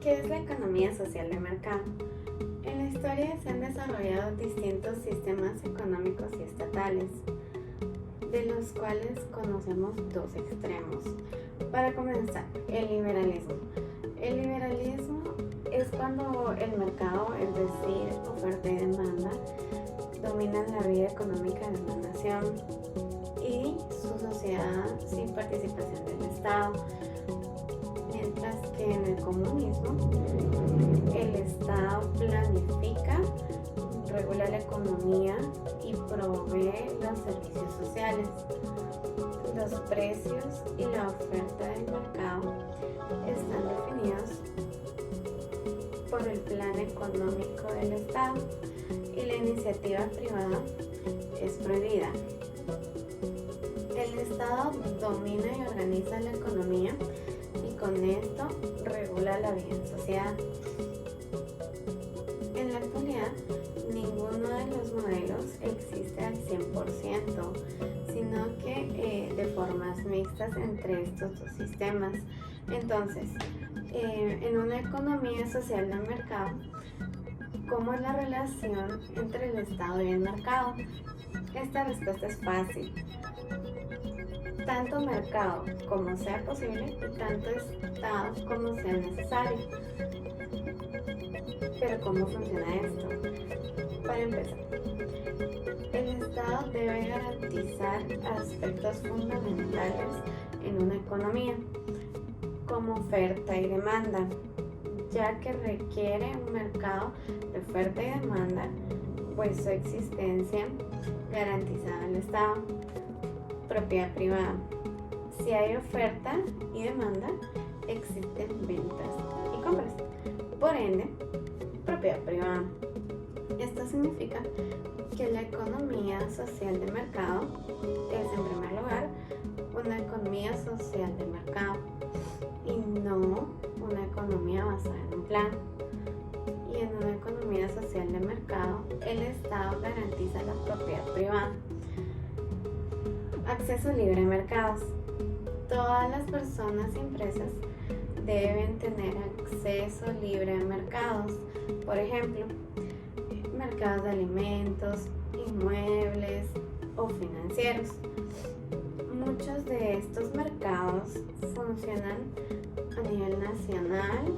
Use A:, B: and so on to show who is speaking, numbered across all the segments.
A: ¿Qué es la economía social de mercado? En la historia se han desarrollado distintos sistemas económicos y estatales, de los cuales conocemos dos extremos. Para comenzar, el liberalismo. El liberalismo es cuando el mercado, es decir, oferta y demanda, dominan la vida económica de una nación y su sociedad sin participación del Estado. Mientras que en el comunismo, el Estado planifica, regula la economía y provee los servicios sociales. Los precios y la oferta del mercado están definidos por el plan económico del Estado y la iniciativa privada es prohibida. El Estado domina y organiza la economía y con esto regula la vida en sociedad. En la actualidad, ninguno de los modelos existe al 100%, sino que de formas mixtas entre estos dos sistemas. Entonces, en una economía social del mercado, ¿cómo es la relación entre el Estado y el mercado? Esta respuesta es fácil. Tanto mercado como sea posible y tanto Estado como sea necesario. Pero ¿cómo funciona esto? Para empezar, el Estado debe garantizar aspectos fundamentales en una economía, como oferta y demanda, ya que requiere un mercado de oferta y demanda, pues su existencia garantizada al Estado. Propiedad privada. Si hay oferta y demanda, existen ventas y compras. Por ende, propiedad privada. Esto significa que la economía social de mercado es, en primer lugar, una economía social de mercado y no una economía basada en un plan. Y en una economía social de mercado, el Estado garantiza la propiedad privada. Acceso libre a mercados. Todas las personas y empresas deben tener acceso libre a mercados. Por ejemplo, mercados de alimentos, inmuebles o financieros. Muchos de estos mercados funcionan a nivel nacional,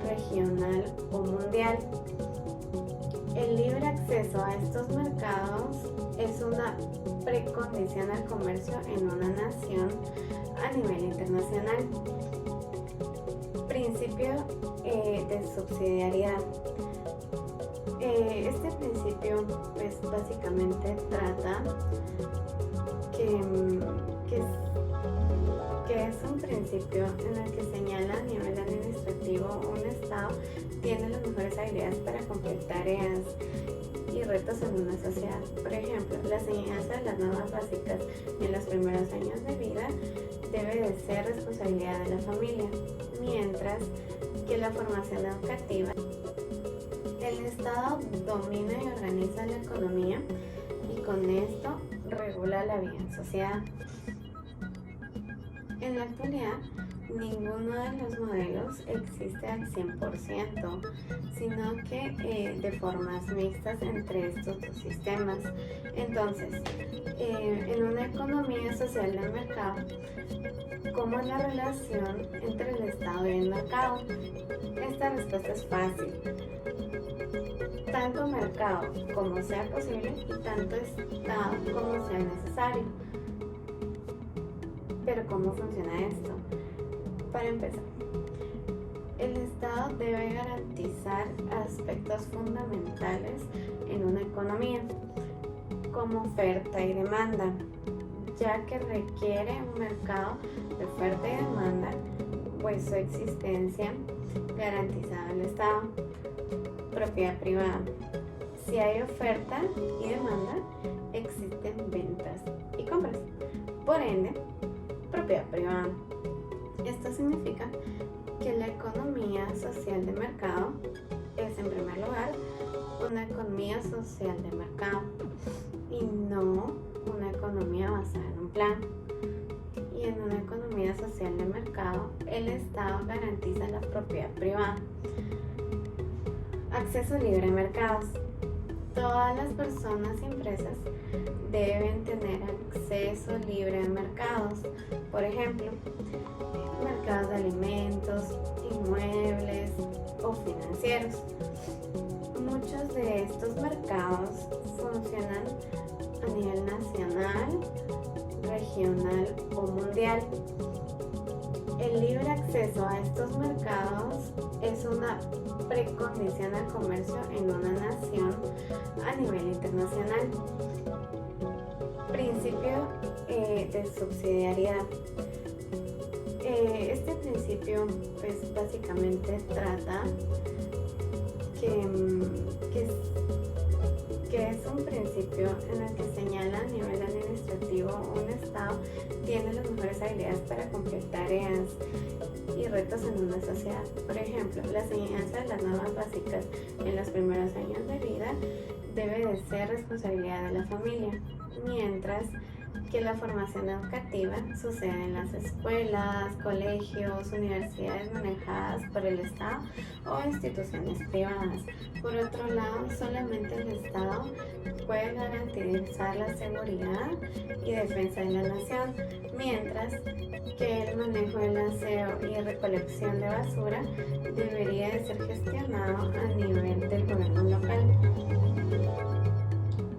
A: regional o mundial. El libre acceso a estos mercados es una precondición al comercio en una nación a nivel internacional. Principio de subsidiariedad. Este principio pues básicamente trata que es un principio en el que señala a nivel administrativo un Estado tiene las mejores habilidades para cumplir tareas y retos en una sociedad. Por ejemplo, la enseñanza de las normas básicas en los primeros años de vida debe de ser responsabilidad de la familia, mientras que la formación educativa. El Estado domina y organiza la economía y con esto regula la vida en sociedad. En la actualidad, ninguno de los modelos existe al 100%, sino que de formas mixtas entre estos dos sistemas. Entonces, en una economía social del mercado, ¿cómo es la relación entre el Estado y el mercado? Esta respuesta es fácil. Tanto mercado como sea posible y tanto Estado como sea necesario. Pero ¿cómo funciona esto? Para empezar, el Estado debe garantizar aspectos fundamentales en una economía, como oferta y demanda, ya que requiere un mercado de oferta y demanda, pues su existencia garantizada al Estado. Propiedad privada. Si hay oferta y demanda, existen ventas y compras. Por ende, propiedad privada. Esto significa que la economía social de mercado es, en primer lugar, una economía social de mercado y no una economía basada en un plan. Y en una economía economía social de mercado, el Estado garantiza la propiedad privada. Acceso libre a mercados. Todas las personas y empresas deben tener acceso libre a mercados. Por ejemplo, mercados de alimentos, inmuebles o financieros. Muchos de estos mercados funcionan a nivel nacional, regional o mundial. El libre acceso a estos mercados es una precondición al comercio en una nación a nivel internacional. Principio de subsidiariedad. Este principio pues básicamente trata que es un principio en el que señala a nivel administrativo un Estado tiene las mejores habilidades para cumplir tareas y retos en una sociedad. Por ejemplo, la enseñanza de las normas básicas en los primeros años de vida debe de ser responsabilidad de la familia, mientras que la formación educativa sucede en las escuelas, colegios, universidades manejadas por el Estado o instituciones privadas. Por otro lado, solamente el Estado puede garantizar la seguridad y defensa de la nación, mientras que el manejo del aseo y recolección de basura debería de ser gestionado a nivel del gobierno local.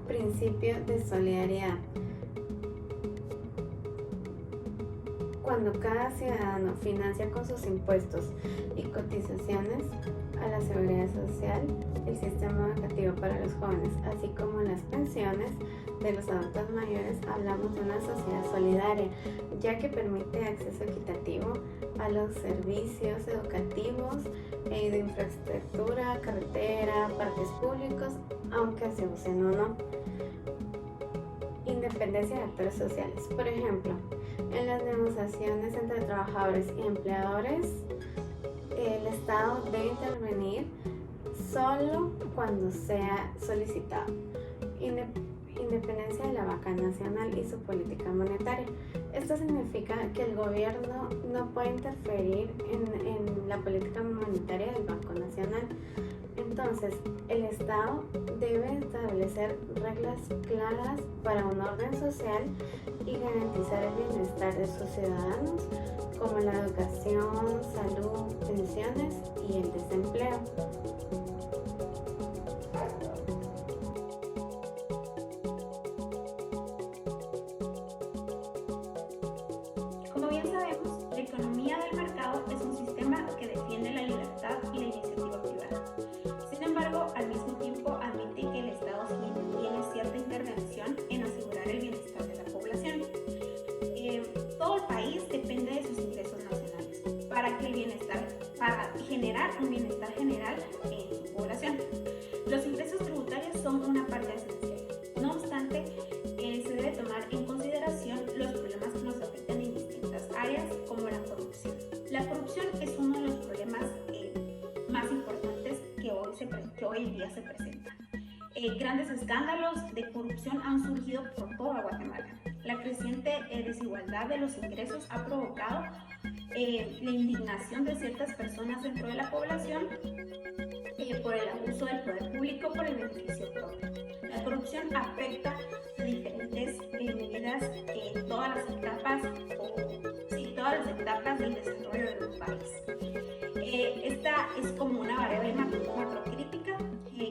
A: Principio de solidaridad. Cuando cada ciudadano financia con sus impuestos y cotizaciones a la seguridad social, el sistema educativo para los jóvenes, así como las pensiones de los adultos mayores, hablamos de una sociedad solidaria, ya que permite acceso equitativo a los servicios educativos y de infraestructura, carretera, parques públicos, aunque se usen o no. Independencia de actores sociales. Por ejemplo, en las negociaciones entre trabajadores y empleadores, el Estado debe intervenir solo cuando sea solicitado. Independencia de la banca nacional y su política monetaria. Esto significa que el gobierno no puede interferir en la política monetaria del Banco Nacional. Entonces, el Estado debe establecer reglas claras para un orden social y garantizar el bienestar de sus ciudadanos, como la educación, salud, pensiones y el desempleo.
B: Como bien sabemos, la economía del mercado es un sistema que defiende la libertad y la iniciativa privada. Sin embargo, al mismo tiempo admite que el Estado tiene cierta intervención en asegurar el bienestar de la población. Todo el país depende de sus ingresos nacionales para generar un bienestar general en su población. Los ingresos tributarios son una parte esencial. No obstante, se debe tomar en consideración los problemas que nos afectan en distintas áreas, como la corrupción. La corrupción es uno de los problemas más importantes que hoy en día se presentan. Grandes escándalos de corrupción han surgido por toda Guatemala. La creciente desigualdad de los ingresos ha provocado la indignación de ciertas personas dentro de la población por el abuso del poder público por el beneficio propio. La corrupción afecta a diferentes medidas en todas las etapas del desarrollo de un país. Esta es como una variable macrocrítica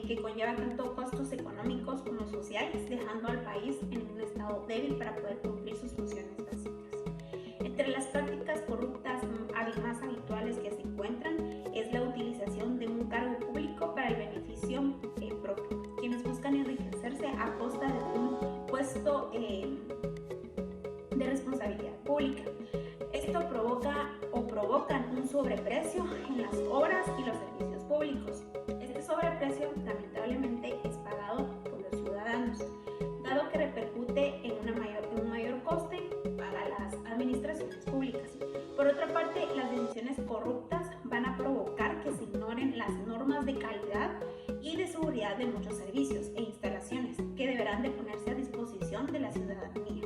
B: que conlleva tanto costos económicos como sociales, dejando al país en un estado débil para poder cumplir sus funciones básicas. Entre las prácticas corruptas más habituales que se encuentran es la utilización de un cargo público para el beneficio propio, quienes buscan enriquecerse a costa de un puesto de responsabilidad pública. Esto provocan un sobreprecio en las obras y los servicios públicos. Este sobreprecio lamentablemente es pagado por los ciudadanos, dado que repercute en un mayor coste para las administraciones públicas. Por otra parte, las decisiones corruptas van a provocar que se ignoren las normas de calidad y de seguridad de muchos servicios e instalaciones que deberán de ponerse a disposición de la ciudadanía.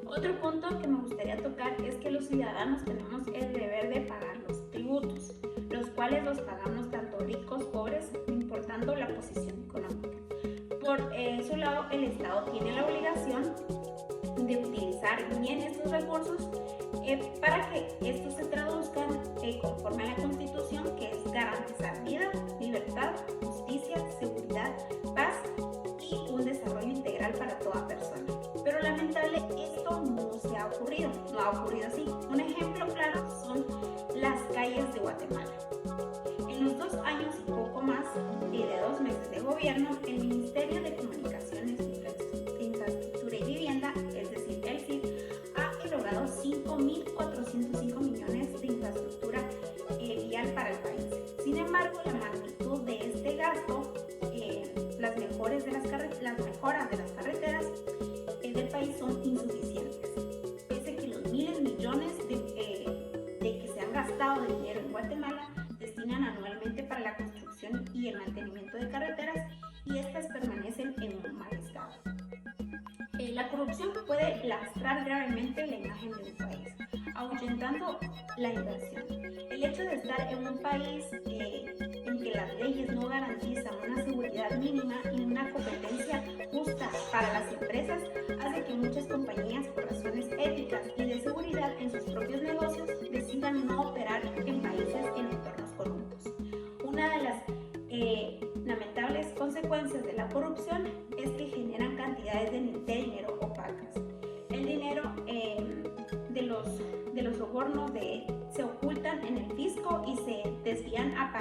B: Otro punto que me gustaría tocar es que los ciudadanos tenemos el deber de pagar los tributos, los cuales los pagamos tanto ricos, pobres, no importando la posición económica. Por su lado, el Estado tiene la obligación de utilizar bien estos recursos para que estos se traduzcan conforme a la Constitución, que es garantizar vida, libertad, justicia, seguridad, paz y un desarrollo integral para toda persona. Pero lamentable, esto no se ha ocurrido, no ha ocurrido así. Un ejemplo claro son las calles de Guatemala. En los 2 años y poco más de 2 meses de gobierno, el Ministerio de Comunicaciones, Infraestructura y Vivienda, es decir, el CID, ha erogado 5.405 millones de infraestructura vial para el país. Sin embargo, la magnitud de este gasto, las mejoras de las carreteras del país son insuficientes. Pese a que los miles de millones de que se han gastado de dinero en Guatemala destinan anualmente para la construcción y el mantenimiento de carreteras, y estas permanecen en un mal estado. La corrupción puede lastrar gravemente la imagen de un país, ahuyentando la inversión. El hecho de estar en un país en que las leyes no garantizan una seguridad mínima y una competencia justa para las empresas hace que muchas compañías, por razones éticas y de seguridad en sus propios negocios, decidan no operar en países en entornos corruptos. Una de las lamentables consecuencias de la corrupción es que generan cantidades de dinero opacas. El dinero de los sobornos se ocultan en el fisco y se desvían a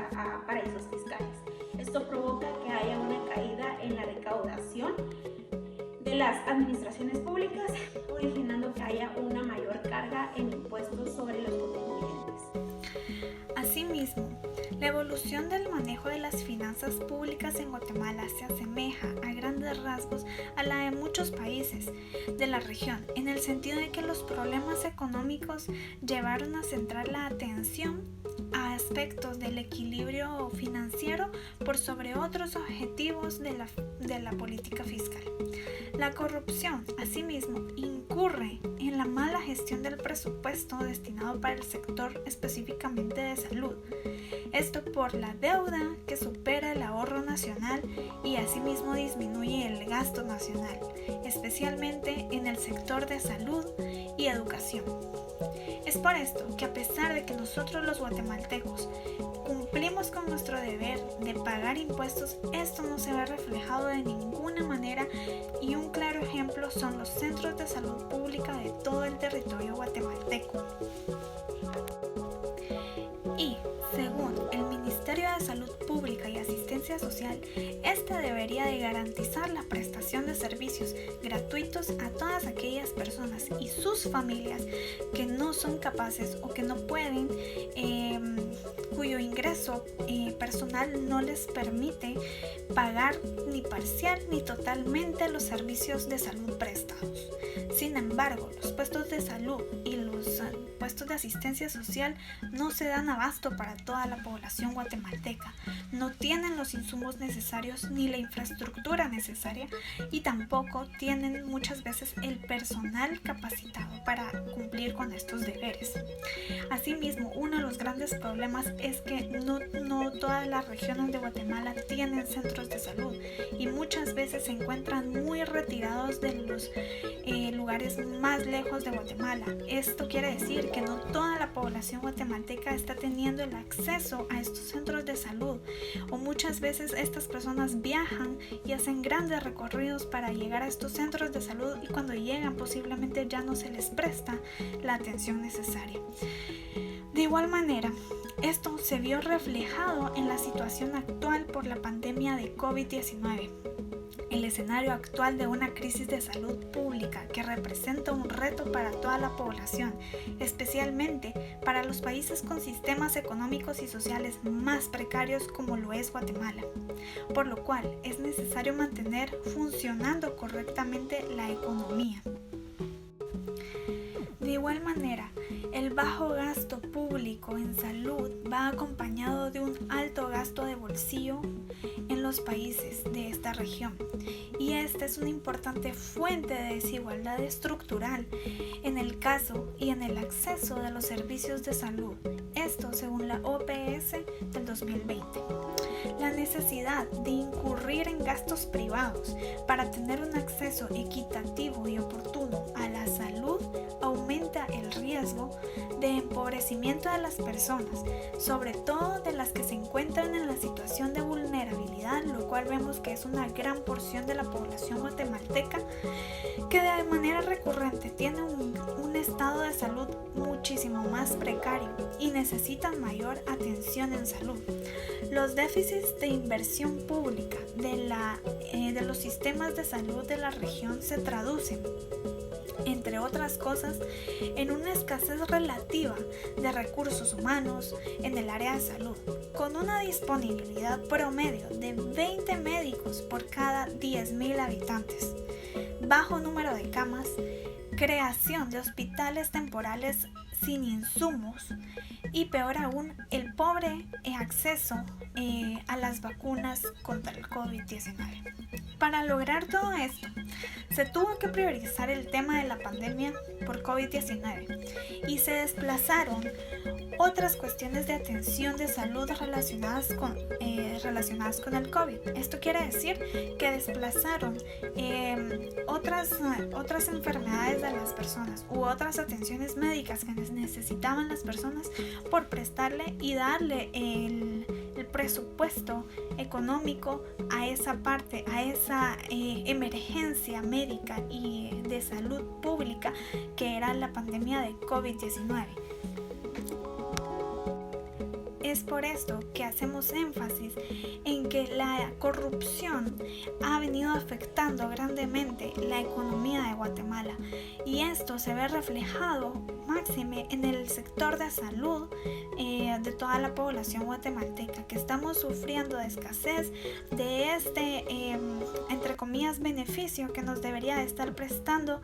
B: paraísos fiscales. Esto provoca que haya una caída en la recaudación de las administraciones públicas, originando que haya una mayor carga en impuestos sobre los contribuyentes.
C: Asimismo, la evolución del manejo de las finanzas públicas en Guatemala se asemeja a grandes rasgos a la de muchos países de la región, en el sentido de que los problemas económicos llevaron a centrar la atención a aspectos del equilibrio financiero por sobre otros objetivos de la política fiscal. La corrupción, asimismo, incurre en la mala gestión del presupuesto destinado para el sector específicamente de salud. Esto por la deuda que supera el ahorro nacional y asimismo disminuye el gasto nacional, especialmente en el sector de salud y educación. Es por esto que a pesar de que nosotros los guatemaltecos cumplimos con nuestro deber de pagar impuestos, esto no se ve reflejado de ninguna manera, y un claro ejemplo son los centros de salud pública de todo el territorio guatemalteco. Y según el Ministerio de Salud Pública y Asistencia Social, este debería de garantizar la prestación de servicios gratuitos a todas aquellas personas y sus familias que no son capaces o que no pueden, cuyo ingreso personal no les permite pagar ni parcial ni totalmente los servicios de salud prestados. Sin embargo, los puestos de salud y los puestos de asistencia social no se dan abasto para toda la población guatemalteca, no tienen los insumos necesarios ni la infraestructura necesaria, y tampoco tienen muchas veces el personal capacitado para cumplir con estos deberes. Asimismo, uno de los grandes problemas es que no todas las regiones de Guatemala tienen centros de salud, y muchas veces se encuentran muy retirados de los lugares más lejos de Guatemala. Esto quiere decir que no toda la población guatemalteca está teniendo el acceso a estos centros de salud, o muchas veces estas personas viajan y hacen grandes recorridos para llegar a estos centros de salud, y cuando llegan posiblemente ya no se les presta la atención necesaria. De igual manera, esto se vio reflejado en la situación actual por la pandemia de COVID-19. El escenario actual de una crisis de salud pública que representa un reto para toda la población, especialmente para los países con sistemas económicos y sociales más precarios como lo es Guatemala, por lo cual es necesario mantener funcionando correctamente la economía. De igual manera, el bajo gasto público público en salud va acompañado de un alto gasto de bolsillo en los países de esta región, y esta es una importante fuente de desigualdad estructural en el caso y en el acceso de los servicios de salud, esto según la OPS del 2020. La necesidad de incurrir en gastos privados para tener un acceso equitativo y oportuno a la salud aumenta el riesgo de empobrecimiento de las personas, sobre todo de las que se encuentran en la situación de vulnerabilidad, lo cual vemos que es una gran porción de la población guatemalteca que de manera recurrente tiene un estado de salud muchísimo más precario y necesitan mayor atención en salud. Los déficits de inversión pública de los sistemas de salud de la región se traducen, entre otras cosas, en una escasez relativa de recursos humanos en el área de salud, con una disponibilidad promedio de 20 médicos por cada 10.000 habitantes, bajo número de camas, creación de hospitales temporales sin insumos y, peor aún, el pobre acceso a las vacunas contra el COVID-19. Para lograr todo esto, se tuvo que priorizar el tema de la pandemia por COVID-19 y se desplazaron otras cuestiones de atención de salud relacionadas con el COVID. Esto quiere decir que desplazaron otras enfermedades de las personas u otras atenciones médicas que necesitaban las personas por prestarle y darle el presupuesto económico a esa parte, a esa emergencia médica y de salud pública que era la pandemia de COVID-19. Es por esto que hacemos énfasis en que la corrupción ha venido afectando grandemente la economía de Guatemala, y esto se ve reflejado máxime en el sector de salud de toda la población guatemalteca, que estamos sufriendo de escasez de este entre comillas beneficio que nos debería de estar prestando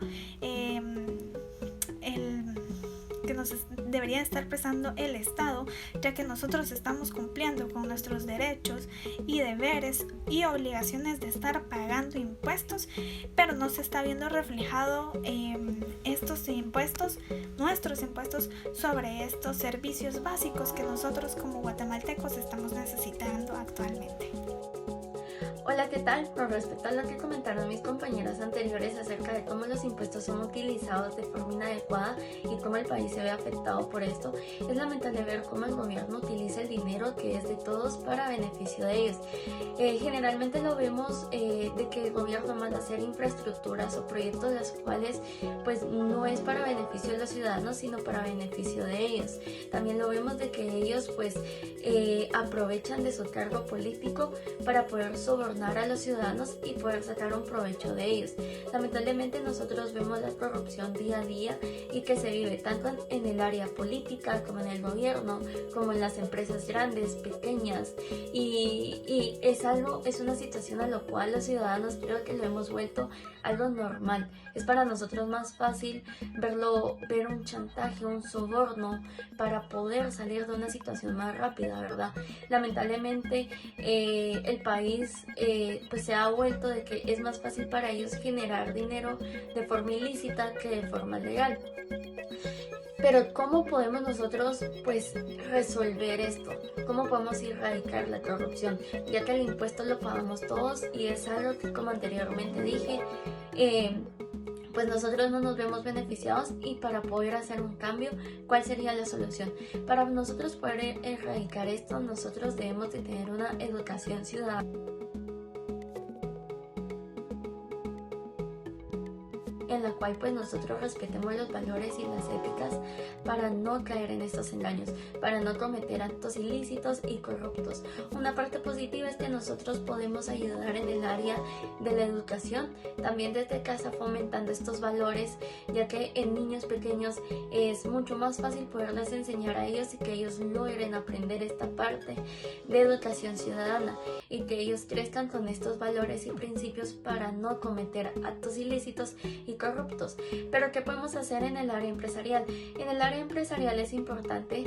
C: el Estado, ya que nosotros estamos cumpliendo con nuestros derechos y deberes y obligaciones de estar pagando impuestos, pero no se está viendo reflejado nuestros impuestos sobre estos servicios básicos que nosotros como guatemaltecos estamos necesitando actualmente.
D: Hola, ¿qué tal? Con respecto a lo que comentaron mis compañeras anteriores acerca de cómo los impuestos son utilizados de forma inadecuada y cómo el país se ve afectado por esto, es lamentable ver cómo el gobierno utiliza el dinero que es de todos para beneficio de ellos. Generalmente lo vemos de que el gobierno manda a hacer infraestructuras o proyectos de los cuales pues no es para beneficio de los ciudadanos, sino para beneficio de ellos. También lo vemos de que ellos pues aprovechan de su cargo político para poder sobornar a los ciudadanos y poder sacar un provecho de ellos. Lamentablemente nosotros vemos la corrupción día a día y que se vive tanto en el área política como en el gobierno, como en las empresas grandes, pequeñas, y es una situación a lo cual los ciudadanos creo que lo hemos vuelto algo normal. Es para nosotros más fácil ver un chantaje, un soborno para poder salir de una situación más rápida, ¿verdad? Lamentablemente el país pues se ha vuelto de que es más fácil para ellos generar dinero de forma ilícita que de forma legal. Pero ¿cómo podemos nosotros pues resolver esto? ¿Cómo podemos erradicar la corrupción? Ya que el impuesto lo pagamos todos y es algo que, como anteriormente dije, pues nosotros no nos vemos beneficiados, y para poder hacer un cambio, ¿cuál sería la solución? Para nosotros poder erradicar esto, nosotros debemos de tener una educación ciudadana en la cual pues nosotros respetemos los valores y las éticas para no caer en estos engaños, para no cometer actos ilícitos y corruptos. Una parte positiva es que nosotros podemos ayudar en el área de la educación, también desde casa fomentando estos valores, ya que en niños pequeños es mucho más fácil poderles enseñar a ellos y que ellos logren aprender esta parte de educación ciudadana y que ellos crezcan con estos valores y principios para no cometer actos ilícitos y corruptos. aspectos. Pero ¿qué podemos hacer en el área empresarial? En el área empresarial es importante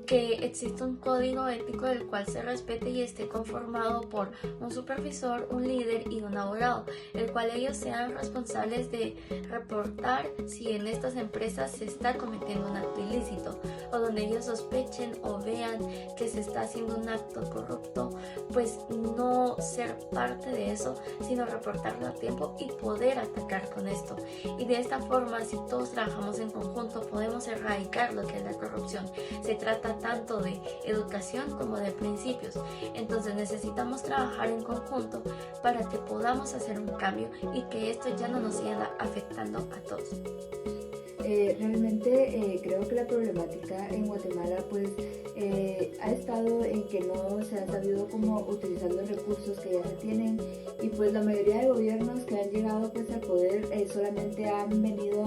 D: que exista un código ético del cual se respete y esté conformado por un supervisor, un líder y un abogado, el cual ellos sean responsables de reportar si en estas empresas se está cometiendo un acto ilícito, o donde ellos sospechen o vean que se está haciendo un acto corrupto, pues no ser parte de eso, sino reportarlo a tiempo y poder atacar con esto. Y de esta forma, si todos trabajamos en conjunto, podemos erradicar lo que es la corrupción. Se trata tanto de educación como de principios. Entonces necesitamos trabajar en conjunto para que podamos hacer un cambio y que esto ya no nos siga afectando a todos.
E: Realmente creo que la problemática en Guatemala pues ha estado en que no se ha sabido cómo utilizar los recursos que ya se tienen, y pues la mayoría de gobiernos que han llegado pues al poder solamente han venido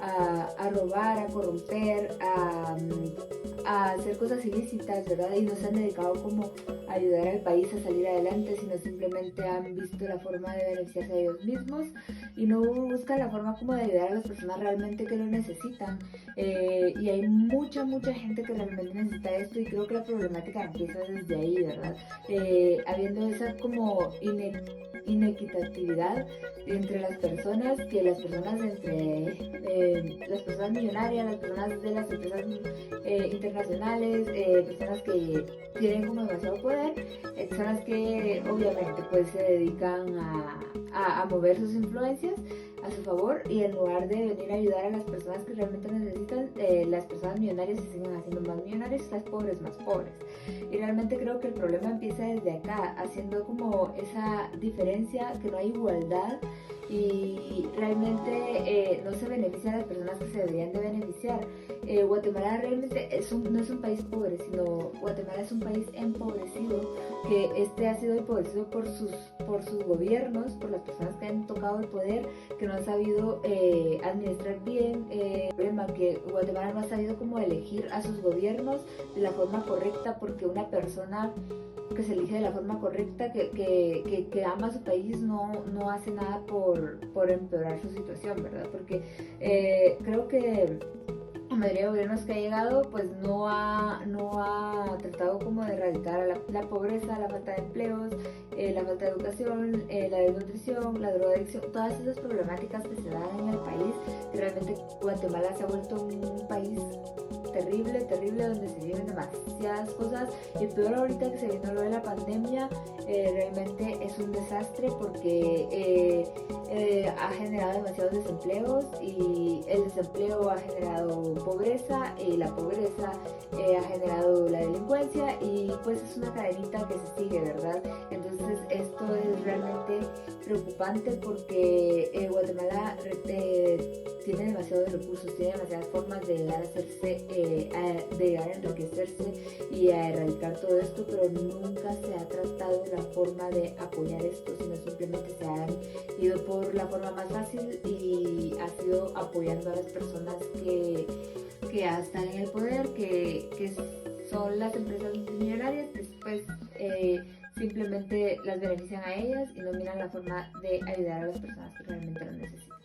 E: a robar, a corromper, a hacer cosas ilícitas, ¿verdad? Y no se han dedicado como a ayudar al país a salir adelante, sino simplemente han visto la forma de beneficiarse a ellos mismos y no buscan la forma como de ayudar a las personas realmente que lo necesitan. Y hay mucha gente que realmente necesita esto, y creo que la problemática empieza desde ahí, ¿verdad? Habiendo esa como inequitatividad entre las personas, que las personas las personas millonarias, las personas de las empresas internacionales, personas que tienen como demasiado poder, personas que obviamente pues se dedican a mover sus influencias a su favor, y en lugar de venir a ayudar a las personas que realmente necesitan, las personas millonarias se siguen haciendo más millonarias y las pobres más pobres. Y realmente creo que el problema empieza desde acá, haciendo como esa diferencia, que no hay igualdad y realmente no se benefician a las personas que se deberían de beneficiar. Guatemala realmente no es un país pobre, sino Guatemala es un país empobrecido, que ha sido empobrecido por sus gobiernos, por las personas que han tocado el poder, que no han sabido administrar bien. El problema que Guatemala no ha sabido cómo elegir a sus gobiernos de la forma correcta, porque una persona que se elige de la forma correcta, que ama a su país, no hace nada por empeorar su situación, ¿verdad? Porque creo que la mayoría de gobiernos que ha llegado pues no ha tratado como de erradicar la pobreza, la falta de empleos, la falta de educación, la desnutrición, la drogadicción, todas esas problemáticas que se dan en el país, que realmente Guatemala se ha vuelto un país terrible, donde se viven demasiadas cosas, y peor ahorita que se vino lo de la pandemia. Realmente es un desastre, porque ha generado demasiados desempleos, y el desempleo ha generado pobreza, y la pobreza ha generado la delincuencia, y pues es una cadenita que se sigue, ¿verdad? Entonces esto es realmente preocupante, porque Guatemala tiene demasiados recursos, tiene demasiadas formas de llegar a enriquecerse y a erradicar todo esto, pero nunca se ha tratado la forma de apoyar esto, sino simplemente se han ido por la forma más fácil, y ha sido apoyando a las personas que ya están en el poder, que son las empresas millonarias, que después simplemente las benefician a ellas y no miran la forma de ayudar a las personas que realmente lo necesitan.